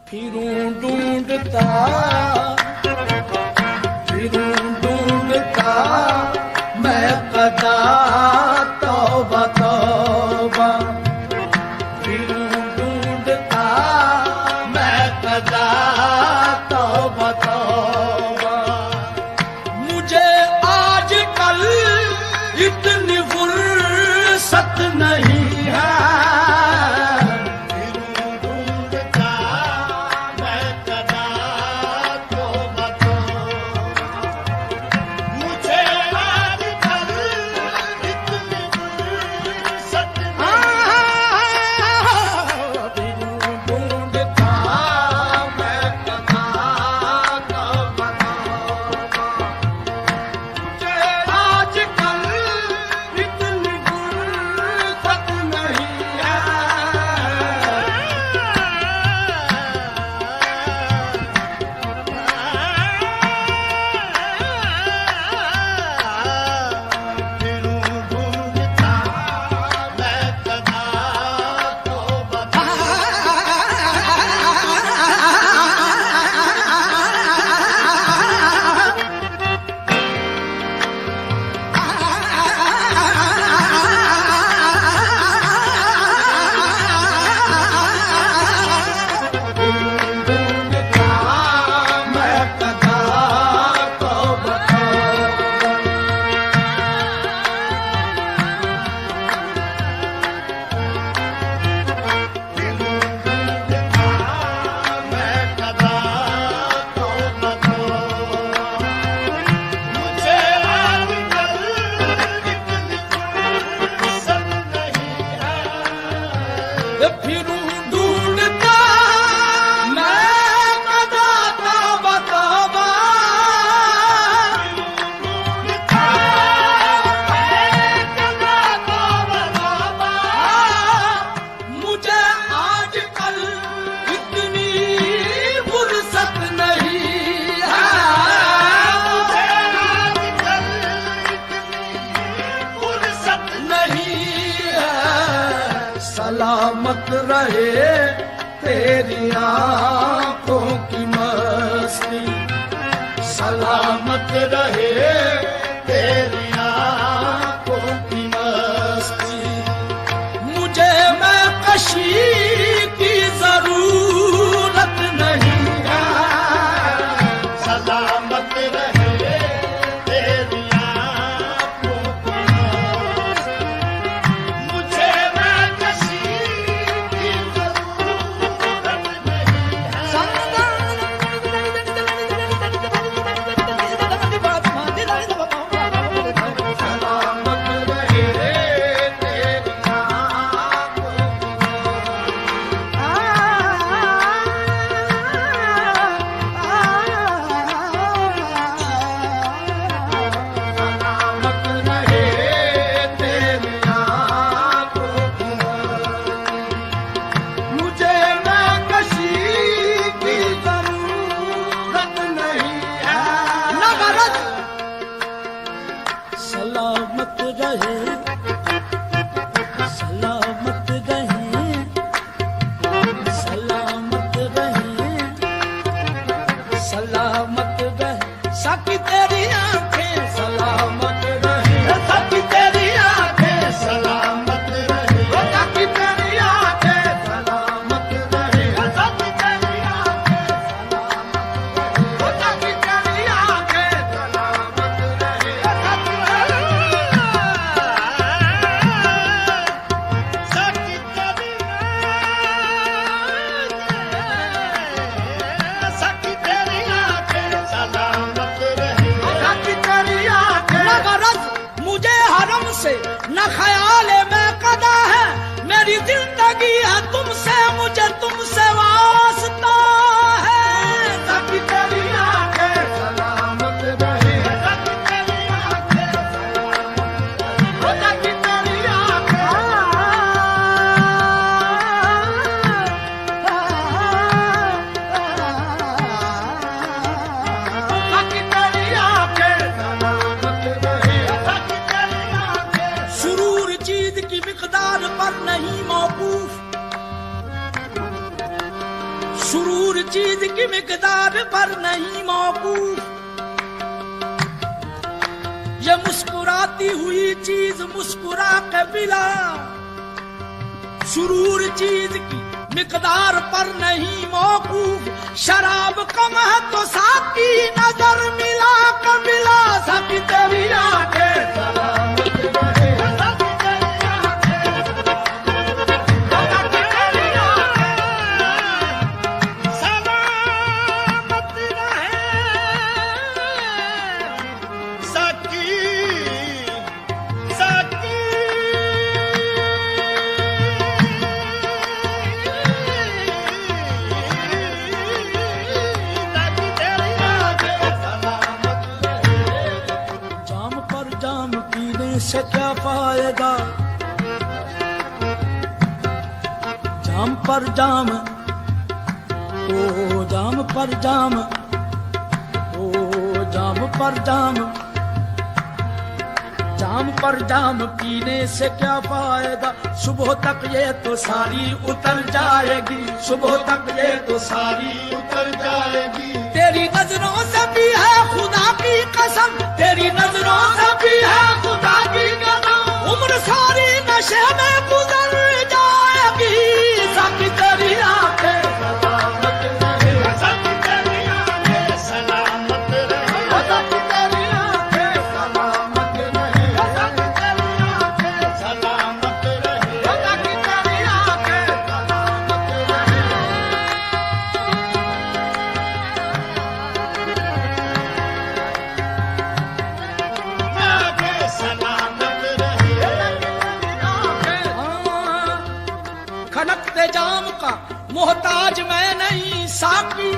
फिरूं ढूंढता मैं कदा तौबा तौबा, फिरूं ढूंढता मैं कदा तौबा तौबा। मुझे आजकल इतनी फुर्सत नहीं है, सलामत रहे तेरी आंखों की मस्ती, सलामत रहे तेरी आंखों की मस्ती। मुझे मैं कशी की जरूरत नहीं है, सलामत रहे तेरी आंखों की मस्ती। मुझे मैं कशी की जरूरत नहीं है, सलामत रहे तेरी आंखों की सलामत रहे तेरी आंखों की। मुझे मैं कशी की जरूरत नहीं है, सलामत रहे, सलामत रहे, सलामत रहे, सलामत रहे। साकी तेरी आंखें सलामत रहे, साकी तेरी आंखें सलामत रहे, साकी तेरी आंखें सलामत रहे, साकी तेरी आंखें सलामत रहे, साकी तेरी आंखें सलामत रहे, साकी तेरी साकी तेरी आंखें सलामत रहे, साकी तेरी आंखें। न गरज मुझे हरम से न ख्याल में कदा है, मेरी जिंदगी है तुमसे, मुझे तुमसे वास्ता है। साकी तेरी आंखें सलामत रहे, साकी तेरी आंखें सलामत रहे, साकी तेरी आंखें, साकी तेरी आंखें सलामत रहे, साकी तेरी आंखें। सुरूर चीज की मिकदार पर नहीं मौकूफ, सुरूर चीज की मिकदार पर नहीं मौकूफ, ये मुस्कुराती हुई चीज मुस्कुरा के बिला। सुरूर चीज की मिकदार पर नहीं मौकूफ, शराब कम है तो साकी नजर मिला कबिला। साकी तेरी आंखें सलामत रहे, से क्या फायदा। जाम पर जाम, ओ जाम पर जाम, ओ जाम पर जाम, जाम पर जाम पीने से क्या फायदा। सुबह तक ये तो सारी उतर जाएगी, सुबह तक ये तो सारी उतर जाएगी। तेरी नजरों से भी है खुदा की कसम, तेरी नजरों से भी है खुदा की कसम। उम्र सारी नशे में गुजर जाएगी। साकी तेरी आंखें सलामत रहे, साकी तेरी आंखें सलामत रहे, साकी तेरी आंखें सलामत रहे, साकी तेरी आंखें सलामत रहे, साकी तेरी आंखें सलामत रहे। खनकते जाम का मोहताज मैं नहीं साकी,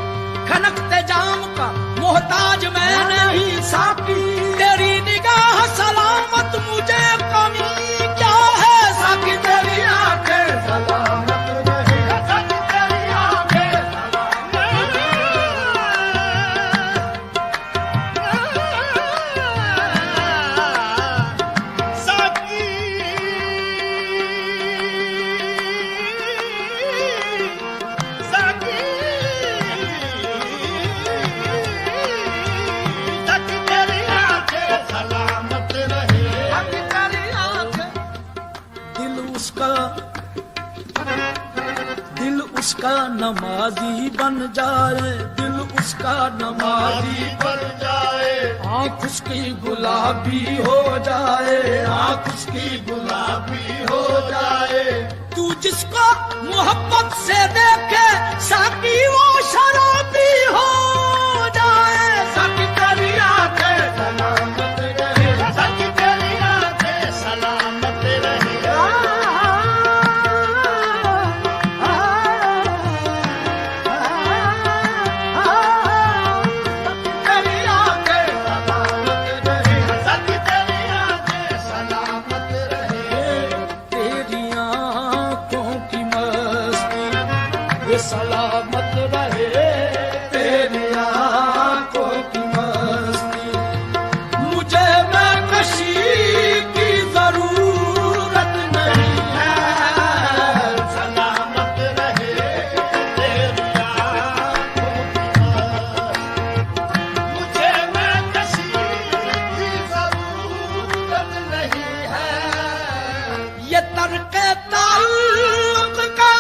खनकते जाम का मोहताज मैं नहीं साकी। तेरी निगाह सलामत मुझे कमी क्या है। साकी तेरी आंखें सलामत रहे, साकी तेरी आंखें सलामत रहे। साकी दिल उसका नमाजी बन जाए, दिल उसका नमाजी बन जाए। आँख उसकी गुलाबी हो जाए, आँख उसकी गुलाबी हो जाए। तू जिसको मोहब्बत से देखे साकी वो शराबी हो जाए। साकी तेरी आंखें सलामत रहे, साकी तेरी आंखें सलामत रहे। सलामत रहे तेरी आंखों की मस्ती। मुझे मैं कशी की जरूरत नहीं है। सलामत रहे तेरी आंखों की मस्ती। मुझे मैं कशी की जरूरत नहीं है। ये तर्क ताल्लुक का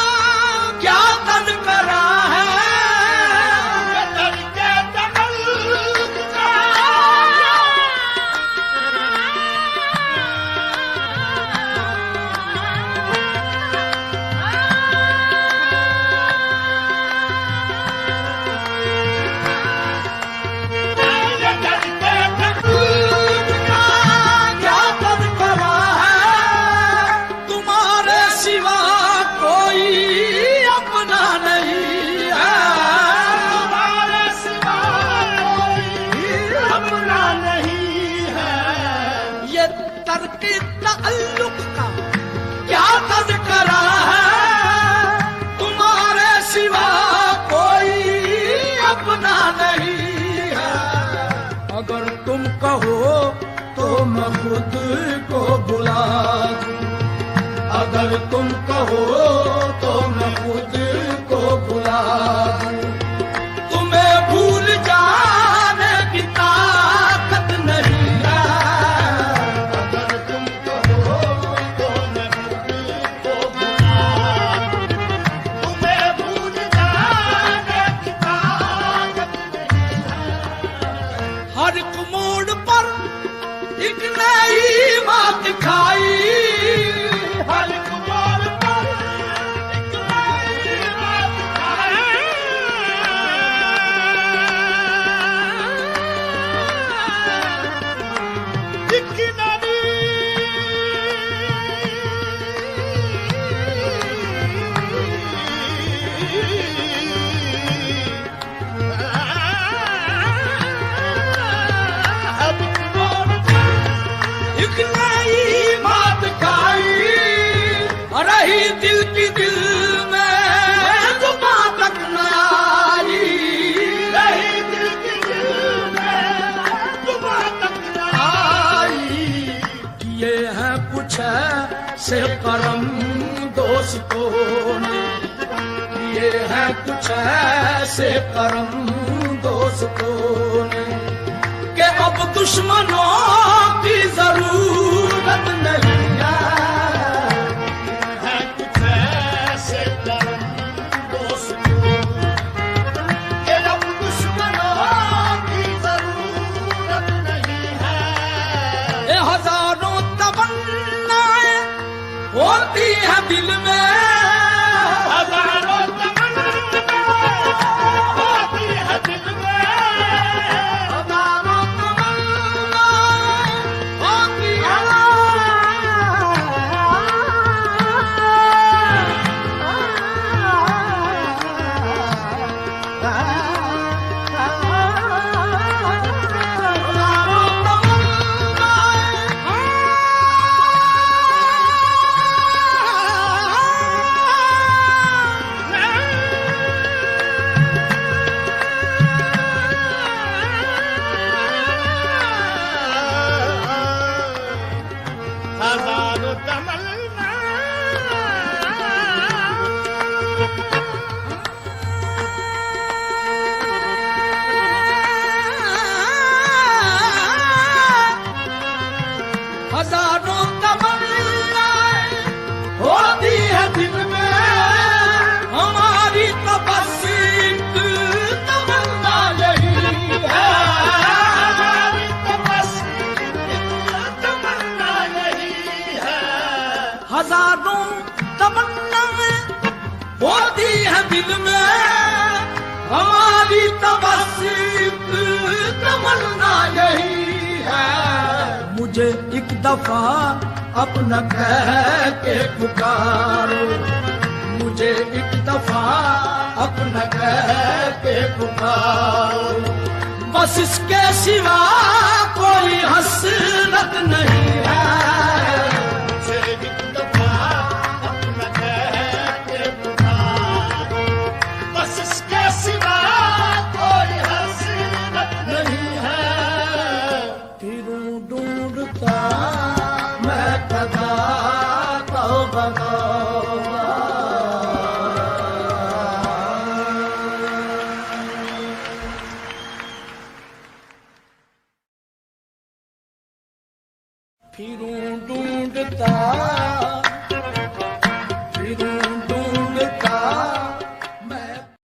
क्या तज़किरा है। तुम्हारे सिवा ताल्लुक का क्या तज़किरा है। तुम्हारे सिवा कोई अपना नहीं है। अगर तुम कहो तो मैं खुद को बुला दूं, अगर तुम कहो तो मैं खुद को बुला दूं। दोस्तों ने ये है कुछ ऐसे करम दोस्तों ने कि अब दुश्मनों की जरूरत नहीं है कुछ ऐसे करम दोस्तों कि अब दुश्मनों की जरूरत नहीं है। हजारों तमन्नाएं होती है दिल में, हजारों तमन्नाएं होती है दिल में, हजारों तमन्नाएं होती है। हजारों तमन्नाएं होती है दिल में, हमारी तो बस एक तमन्ना यही है, हमारी तो बस एक तमन्ना यही है। हजारों तमन्नाएं होती है दिल में, हमारी तो बस एक तमन्ना यही है। मुझे एक दफा अपना कह के पुकारो, मुझे एक दफा अपना कह के पुकारो, बस इसके सिवा कोई हसरत नहीं है।